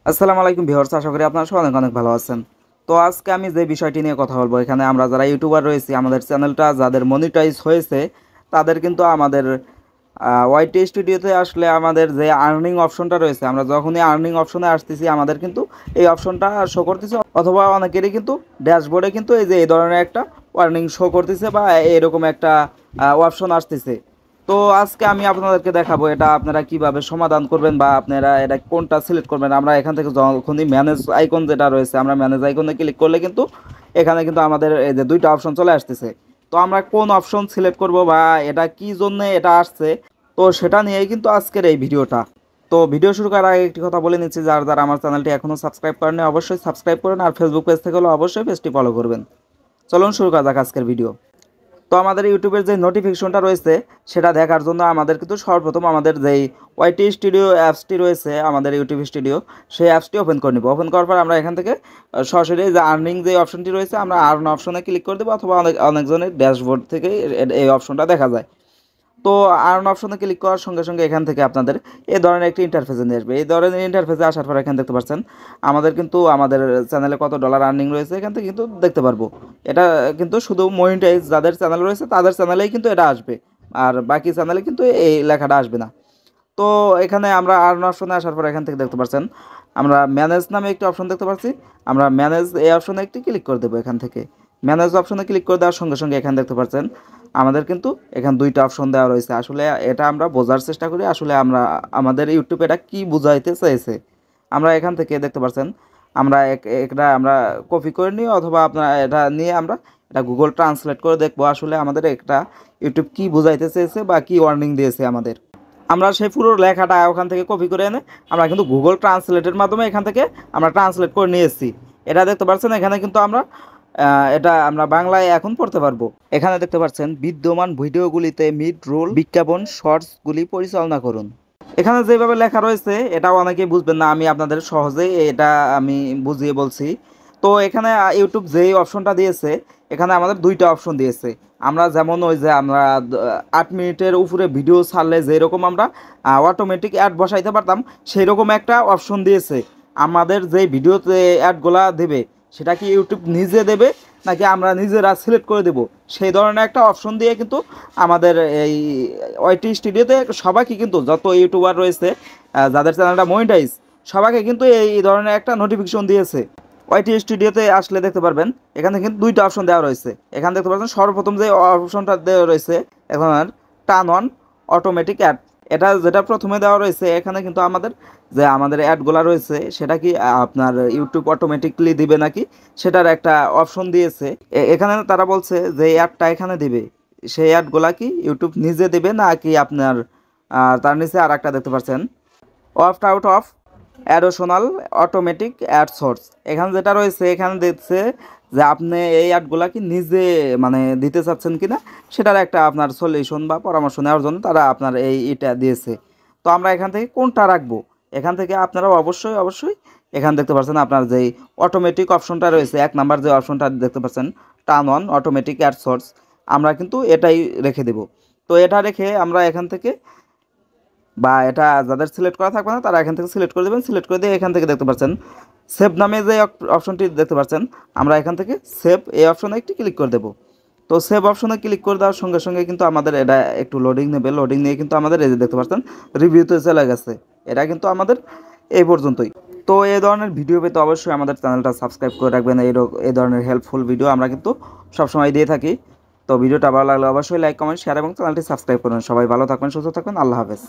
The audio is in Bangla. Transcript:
আসসালামু আলাইকুম ভিউয়ার্স, আশা করি আপনারা সবাই অনেক অনেক ভালো আছেন। তো আজকে আমি যে বিষয়টি নিয়ে কথা বলবো, এখানে আমরা যারা ইউটিউবার রয়েছি, আমাদের চ্যানেলটা যাদের মনিটাইজ হয়েছে তাদের কিন্তু আমাদের ওয়াইটি স্টুডিওতে আসলে আমাদের যে আর্নিং অপশনটা রয়েছে, আমরা যখনই আর্নিং অপশনে আসতেছি আমাদের কিন্তু এই অপশনটা শো করতেছে, অথবা অনেকেরই কিন্তু ড্যাশবোর্ডে কিন্তু এই যে এই ধরনের একটা ওয়ার্নিং শো করতেছে বা এরকম একটা অপশন আসতেছে। তো আজকে আমি আপনাদেরকে দেখাবো এটা আপনারা কিভাবে সমাধান করবেন বা আপনারা এটা কোনটা সিলেক্ট করবেন। আমরা এখান থেকে যখনই ম্যানেজ আইকন যেটা রয়েছে, আমরা ম্যানেজ আইকনে ক্লিক করলে কিন্তু এখানে কিন্তু আমাদের এই যে দুইটা অপশন চলে আসতেছে। তো আমরা কোন অপশন সিলেক্ট করব বা এটা কি জন্য এটা আসছে, তো সেটা নিয়েই কিন্তু আজকের এই ভিডিওটা। তো ভিডিও শুরু করার আগে একটি কথা বলে নিচ্ছি, যারা যারা আমার চ্যানেলটি এখনও সাবস্ক্রাইব করেনি অবশ্যই সাবস্ক্রাইব করুন, আর ফেসবুক পেজ থেকে হলে অবশ্যই পেজটি ফলো করবেন। চলুন শুরু করা যাক আজকের ভিডিও। তো আমাদের ইউটিউবের যে নোটিফিকেশনটা রয়েছে সেটা দেখার জন্য আমাদের কিন্তু সর্বপ্রথম আমাদের যেই ওয়াইটি স্টুডিও অ্যাপসটি রয়েছে, আমাদের ইউটিউব স্টুডিও, সেই অ্যাপসটি ওপেন করে নিব। ওপেন করার পর আমরা এখান থেকে সরাসরি যে আর্নিং যে অপশনটি রয়েছে, আমরা আর্ন অপশনে ক্লিক করে দেবো, অথবা অনেকজনের ড্যাশবোর্ড থেকে এই অপশনটা দেখা যায়। তো আর্ন অপশনে ক্লিক করার সঙ্গে সঙ্গে এখান থেকে আপনাদের এই ধরনের একটি ইন্টারফেসে নিয়ে আসবে। এই ধরনের ইন্টারফেসে আসার পর এখানে দেখতে পাচ্ছেন আমাদের কিন্তু আমাদের চ্যানেলে কত ডলার আর্নিং রয়েছে এখান থেকে কিন্তু দেখতে পারবো। এটা কিন্তু শুধু মনিটাইজ যাদের চ্যানেল রয়েছে তাদের চ্যানেলেই কিন্তু এটা আসবে, আর বাকি চ্যানেলে কিন্তু এই লেখাটা আসবে না। তো এখানে আমরা আর্ন অপশনে আসার পর এখান থেকে দেখতে পাচ্ছেন আমরা ম্যানেজ নামে একটি অপশন দেখতে পাচ্ছি। আমরা ম্যানেজ এই অপশনে একটি ক্লিক করে দেবো। এখান থেকে ম্যানেজ অপশনে ক্লিক করে দেওয়ার সঙ্গে সঙ্গে এখানে দেখতে পাচ্ছেন আমাদের কিন্তু এখানে দুইটা অপশন দেওয়া রয়েছে। আসলে এটা আমরা বোঝার চেষ্টা করি, আসলে আমরা আমাদের ইউটিউব এটা কী বুঝাইতে চাইছে। আমরা এখান থেকে দেখতে পাচ্ছেন আমরা এটা আমরা কপি করে নিই, অথবা আপনার এটা নিয়ে আমরা এটা গুগল ট্রান্সলেট করে দেখবো আসলে আমাদের একটা ইউটিউব কী বুঝাইতে চেয়েছে বা কী ওয়ার্নিং দিয়েছে আমাদের। আমরা সেই পুরো লেখাটা ওখান থেকে কপি করে এনে আমরা কিন্তু গুগল ট্রান্সলেটের মাধ্যমে এখান থেকে আমরা ট্রান্সলেট করে নিয়ে এসেছি। এটা দেখতে পাচ্ছেন এখানে কিন্তু আমরা এটা আমরা বাংলায় এখন পড়তে পারবো। এখানে দেখতে পাচ্ছেন বিদ্যমান ভিডিওগুলিতে মিড রোল বিজ্ঞাপন শর্টসগুলি পরিচালনা করুন। এখানে যেভাবে লেখা রয়েছে এটাও অনেকেই বুঝবেন না, আমি আপনাদের সহজেই এটা আমি বুঝিয়ে বলছি। তো এখানে ইউটিউব যেই অপশনটা দিয়েছে, এখানে আমাদের দুইটা অপশন দিয়েছে। আমরা যেমন ওই যে আমরা 8 মিনিটের উপরে ভিডিও ছাড়লে যেরকম আমরা অটোমেটিক অ্যাড বসাইতে পারতাম, সেই রকম একটা অপশন দিয়েছে। আমাদের যে ভিডিওতে অ্যাডগুলা দেবে সেটা কি ইউটিউব নিজে দেবে নাকি আমরা নিজেরা সিলেক্ট করে দেব, সেই ধরনের একটা অপশন দিয়ে কিন্তু আমাদের এই ওয়াইটি স্টুডিওতে সবাইকে কিন্তু যত ইউটিউবার রয়েছে যাদের চ্যানেলটা মনিটাইজ, সবাইকে কিন্তু এই ধরনের একটা নোটিফিকেশন দিয়েছে। ওয়াইটি স্টুডিওতে আসলে দেখতে পারবেন এখানে কিন্তু দুইটা অপশন দেওয়া রয়েছে। এখানে দেখতে পাচ্ছেন সর্বপ্রথম যে অপশনটা দেওয়া রয়েছে এখন টার্ন অন অটোমেটিক অ্যাড, এটা যেটা প্রথমে দেওয়া রয়েছে এখানে কিন্তু আমাদের যে আমাদের অ্যাডগুলো রয়েছে সেটা কি আপনার ইউটিউব অটোমেটিকলি দিবে নাকি সেটার একটা অপশন দিয়েছে। এখানে তারা বলছে যে অ্যাডটা এখানে দিবে, সেই অ্যাডগুলা কি ইউটিউব নিজে দেবে নাকি আপনার তার নিচে আর একটা দেখতে পাচ্ছেন off out of additional automatic add source, এখানে যেটা রয়েছে এখানে দেখছে যে আপনি এই অ্যাডগুলা কি নিজে মানে দিতে চাচ্ছেন কিনা সেটার একটা আপনার সলিউশন বা পরামর্শ নেওয়ার জন্য তারা আপনার এটা দিয়েছে। তো আমরা এখান থেকে কোনটা রাখবো, এখান থেকে আপনারা অবশ্যই অবশ্যই এখানে দেখতে পাচ্ছেন আপনার যেই অটোমেটিক অপশনটা রয়েছে, 1 নাম্বার যে অপশনটা দেখতে পাচ্ছেন turn on automatic add source, আমরা কিন্তু এটাই রেখে দেব। তো এটা রেখে আমরা এখান থেকে বা এটা যাদের সিলেক্ট করা থাকবে না তারা এখান থেকে সিলেক্ট করে দেবেন। সিলেক্ট করে দিয়ে এখান থেকে দেখতে পাচ্ছেন সেভ নামে যে অপশনটি দেখতে পাচ্ছেন, আমরা এখান থেকে সেভ এই অপশনে একটি ক্লিক করে দেবো। তো সেভ অপশনে ক্লিক করে দেওয়ার সঙ্গে সঙ্গে কিন্তু আমাদের এটা একটু লোডিং নেবে, লোডিং নিয়ে কিন্তু আমাদের এই যে দেখতে পাচ্ছেন রিভিউতে চলে গেছে। এটা কিন্তু আমাদের এই পর্যন্তই। তো এই ধরনের ভিডিও পেতে অবশ্যই আমাদের চ্যানেলটা সাবস্ক্রাইব করে রাখবেন। এই ধরনের হেল্পফুল ভিডিও আমরা কিন্তু সবসময় দিয়ে থাকি। তো ভিডিওটা ভালো লাগলে অবশ্যই লাইক কমেন্ট শেয়ার এবং চ্যানেলটি সাবস্ক্রাইব করুন। সবাই ভালো থাকবেন, সুস্থ থাকবেন, আল্লাহ হাফেজ।